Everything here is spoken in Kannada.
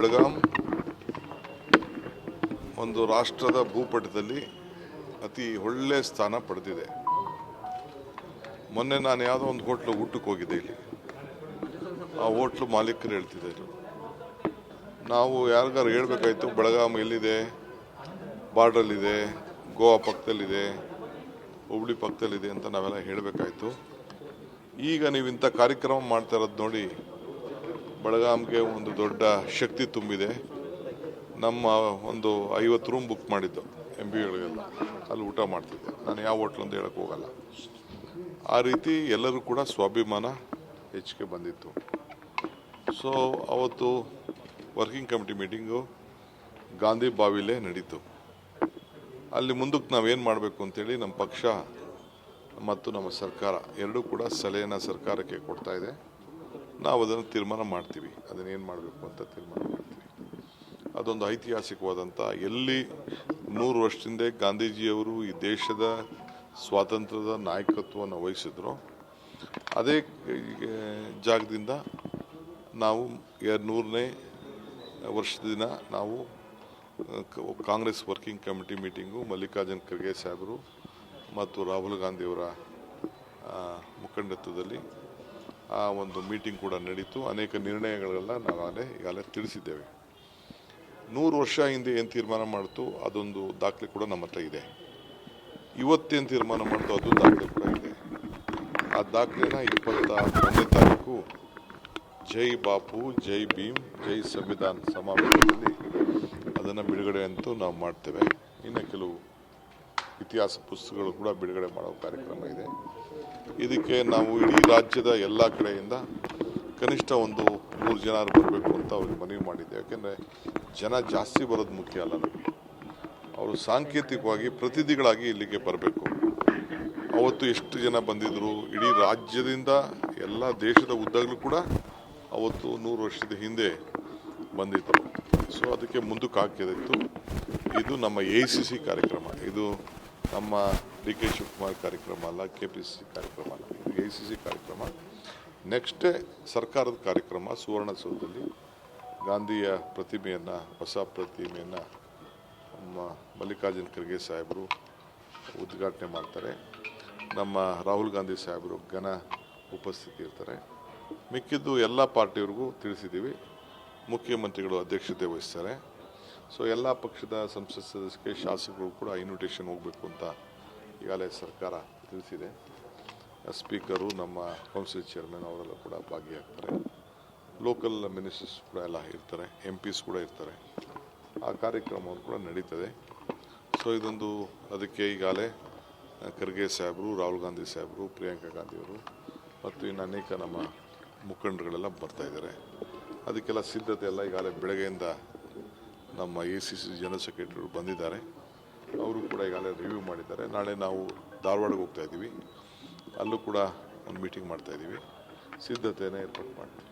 ಬೆಳಗಾಂ ಒಂದು ರಾಷ್ಟ್ರದ ಭೂಪಟದಲ್ಲಿ ಅತಿ ಒಳ್ಳೆ ಸ್ಥಾನ ಪಡೆದಿದೆ. ಮೊನ್ನೆ ನಾನು ಯಾವುದೋ ಒಂದು ಹೋಟ್ಲು ಊಟಕ್ಕೆ ಹೋಗಿದ್ದೆ. ಇಲ್ಲಿ ಆ ಹೋಟ್ಲು ಮಾಲೀಕರು ಹೇಳ್ತಿದ್ದರು, ನಾವು ಯಾರಿಗಾರು ಹೇಳ್ಬೇಕಾಯ್ತು ಬೆಳಗಾಂ ಎಲ್ಲಿದೆ, ಬಾರ್ಡ್ರಲ್ಲಿದೆ, ಗೋವಾ ಪಕ್ಕದಲ್ಲಿದೆ, ಹುಬ್ಳಿ ಪಕ್ಕದಲ್ಲಿದೆ ಅಂತ ನಾವೆಲ್ಲ ಹೇಳಬೇಕಾಯ್ತು. ಈಗ ನೀವು ಇಂಥ ಕಾರ್ಯಕ್ರಮ ಮಾಡ್ತಾ ಇರೋದು ನೋಡಿ ಬೆಳಗಾಂಗೆ ಒಂದು ದೊಡ್ಡ ಶಕ್ತಿ ತುಂಬಿದೆ. ನಮ್ಮ ಒಂದು 50 ರೂಮ್ ಬುಕ್ ಮಾಡಿದ್ದು MBಗಳಿಗೆಲ್ಲ, ಅಲ್ಲಿ ಊಟ ಮಾಡ್ತಿದ್ದೆ. ನಾನು ಯಾವ ಹೋಟ್ಲು ಅಂತ ಹೇಳಕ್ಕೆ ಹೋಗಲ್ಲ. ಆ ರೀತಿ ಎಲ್ಲರೂ ಕೂಡ ಸ್ವಾಭಿಮಾನ ಹೆಚ್ಚಿಗೆ ಬಂದಿತ್ತು. ಸೊ ಅವತ್ತು ವರ್ಕಿಂಗ್ ಕಮಿಟಿ ಮೀಟಿಂಗು ಗಾಂಧಿ ಬಾವಿಲೇ ನಡೀತು. ಅಲ್ಲಿ ಮುಂದಕ್ಕೆ ನಾವೇನು ಮಾಡಬೇಕು ಅಂತೇಳಿ ನಮ್ಮ ಪಕ್ಷ ಮತ್ತು ನಮ್ಮ ಸರ್ಕಾರ ಎರಡೂ ಕೂಡ ಸಲಹೆಯನ್ನು ಸರ್ಕಾರಕ್ಕೆ ಕೊಡ್ತಾ ಇದೆ. ನಾವು ಅದನ್ನು ತೀರ್ಮಾನ ಮಾಡ್ತೀವಿ, ಅದನ್ನೇನು ಮಾಡಬೇಕು ಅಂತ ತೀರ್ಮಾನ ಮಾಡ್ತೀವಿ. ಅದೊಂದು ಐತಿಹಾಸಿಕವಾದಂಥ, ಎಲ್ಲಿ 100 ವರ್ಷದಿಂದ ಗಾಂಧೀಜಿಯವರು ಈ ದೇಶದ ಸ್ವಾತಂತ್ರ್ಯದ ನಾಯಕತ್ವವನ್ನು ವಹಿಸಿದ್ರು, ಅದೇ ಜಾಗದಿಂದ ನಾವು 200ನೇ ವರ್ಷದ ದಿನ ನಾವು Congress working committee meeting Mallikarjun Kharge ಸಾಹೇಬರು ಮತ್ತು ರಾಹುಲ್ ಗಾಂಧಿಯವರ ಮುಖಂಡತ್ವದಲ್ಲಿ ಆ ಒಂದು ಮೀಟಿಂಗ್ ಕೂಡ ನಡೀತು. ಅನೇಕ ನಿರ್ಣಯಗಳೆಲ್ಲ ನಾವು ಈಗಾಗಲೇ ತಿಳಿಸಿದ್ದೇವೆ. 100 ವರ್ಷ ಹಿಂದೆ ಏನು ತೀರ್ಮಾನ ಮಾಡ್ತು ಅದೊಂದು ದಾಖಲೆ ಕೂಡ ನಮ್ಮ ಹತ್ರ ಇದೆ. ಇವತ್ತೇನು ತೀರ್ಮಾನ ಮಾಡ್ತು ಅದು ದಾಖಲೆ ಕೂಡ ಇದೆ. ಆ ದಾಖಲೆನ 21ನೇ ತಾರೀಕು ಜೈ ಬಾಪು, ಜೈ ಭೀಮ್, ಜೈ ಸಂವಿಧಾನ್ ಸಮಾವೇಶದಲ್ಲಿ ಅದನ್ನು ಬಿಡುಗಡೆ ಅಂತೂ ನಾವು ಮಾಡ್ತೇವೆ. ಇನ್ನು ಕೆಲವು ಇತಿಹಾಸ ಪುಸ್ತಕಗಳು ಕೂಡ ಬಿಡುಗಡೆ ಮಾಡೋ ಕಾರ್ಯಕ್ರಮ ಇದೆ. ಇದಕ್ಕೆ ನಾವು ಇಡೀ ರಾಜ್ಯದ ಎಲ್ಲ ಕಡೆಯಿಂದ ಕನಿಷ್ಠ ಒಂದು 3 ಜನ ಬರಬೇಕು ಅಂತ ಅವ್ರಿಗೆ ಮನವಿ ಮಾಡಿದ್ದೆ. ಯಾಕೆಂದರೆ ಜನ ಜಾಸ್ತಿ ಬರೋದು ಮುಖ್ಯ ಅಲ್ಲ, ನಮಗೆ ಅವರು ಸಾಂಕೇತಿಕವಾಗಿ ಪ್ರತಿನಿಧಿಗಳಾಗಿ ಇಲ್ಲಿಗೆ ಬರಬೇಕು. ಅವತ್ತು ಎಷ್ಟು ಜನ ಬಂದಿದ್ದರು, ಇಡೀ ರಾಜ್ಯದಿಂದ ಎಲ್ಲ ದೇಶದ ಉದ್ದಗಲೂ ಕೂಡ ಅವತ್ತು 100 ವರ್ಷದ ಹಿಂದೆ ಬಂದಿದ್ದರು. ಸೊ ಅದಕ್ಕೆ ಮುಂದಕ್ಕೆ ಹಾಕಿದಿತ್ತು. ಇದು ನಮ್ಮ ACC ಕಾರ್ಯಕ್ರಮ, ಇದು ನಮ್ಮ DK ಶಿವಕುಮಾರ್ ಕಾರ್ಯಕ್ರಮ ಅಲ್ಲ, KPCC ಕಾರ್ಯಕ್ರಮ ಅಲ್ಲ, ಇದು ACC ಕಾರ್ಯಕ್ರಮ. ನೆಕ್ಸ್ಟೇ ಸರ್ಕಾರದ ಕಾರ್ಯಕ್ರಮ ಸುವರ್ಣಸೌಧದಲ್ಲಿ ಗಾಂಧಿಯ ಪ್ರತಿಮೆಯನ್ನು, ಹೊಸ ಪ್ರತಿಮೆಯನ್ನು ನಮ್ಮ ಮಲ್ಲಿಕಾರ್ಜುನ್ ಖರ್ಗೆ ಸಾಹೇಬರು ಉದ್ಘಾಟನೆ ಮಾಡ್ತಾರೆ. ನಮ್ಮ ರಾಹುಲ್ ಗಾಂಧಿ ಸಾಹೇಬರು ಘನ ಉಪಸ್ಥಿತಿ ಇರ್ತಾರೆ. ಮಿಕ್ಕಿದ್ದು ಎಲ್ಲ ಪಾರ್ಟಿಯವ್ರಿಗೂ ತಿಳಿಸಿದ್ದೀವಿ. ಮುಖ್ಯಮಂತ್ರಿಗಳು ಅಧ್ಯಕ್ಷತೆ ವಹಿಸ್ತಾರೆ. ಸೊ ಎಲ್ಲ ಪಕ್ಷದ ಸಂಸತ್ ಸದಸ್ಯರಿಗೆ, ಶಾಸಕರು ಕೂಡ ಇನ್ವಿಟೇಷನ್ ಹೋಗಬೇಕು ಅಂತ ಈಗಾಗಲೇ ಸರ್ಕಾರ ತಿಳಿಸಿದೆ. ಸ್ಪೀಕರು, ನಮ್ಮ ಕೌನ್ಸಿಲ್ ಚೇರ್ಮನ್ ಅವರೆಲ್ಲ ಕೂಡ ಭಾಗಿಯಾಗ್ತಾರೆ. ಲೋಕಲ್ ಮಿನಿಸ್ಟರ್ಸ್ ಕೂಡ ಎಲ್ಲ ಇರ್ತಾರೆ, MPs ಕೂಡ ಇರ್ತಾರೆ. ಆ ಕಾರ್ಯಕ್ರಮವನ್ನು ಕೂಡ ನಡೀತದೆ. ಸೊ ಇದೊಂದು ಅದಕ್ಕೆ ಈಗಾಗಲೇ ಖರ್ಗೆ ಸಾಹೇಬರು, ರಾಹುಲ್ ಗಾಂಧಿ ಸಾಹೇಬರು, ಪ್ರಿಯಾಂಕಾ ಗಾಂಧಿಯವರು ಮತ್ತು ಇನ್ನು ಅನೇಕ ನಮ್ಮ ಮುಖಂಡರುಗಳೆಲ್ಲ ಬರ್ತಾಯಿದ್ದಾರೆ. ಅದಕ್ಕೆಲ್ಲ ಸಿದ್ಧತೆ ಎಲ್ಲ ಈಗಾಗಲೇ ಬೆಳಗ್ಗೆಯಿಂದ ನಮ್ಮ ACC ಜನರಲ್ ಸೆಕ್ರೆಟರಿ ಬಂದಿದ್ದಾರೆ. ಅವರು ಕೂಡ ಈಗಾಗಲೇ ರಿವ್ಯೂ ಮಾಡಿದ್ದಾರೆ. ನಾಳೆ ನಾವು ಧಾರವಾಡಕ್ಕೆ ಹೋಗ್ತಾ ಇದ್ದೀವಿ, ಅಲ್ಲೂ ಕೂಡ ಒಂದು ಮೀಟಿಂಗ್ ಮಾಡ್ತಾ ಇದ್ದೀವಿ. ಸಿದ್ಧತೆಯನ್ನು ಏರ್ಪಾಡು ಮಾಡ್ತೀವಿ.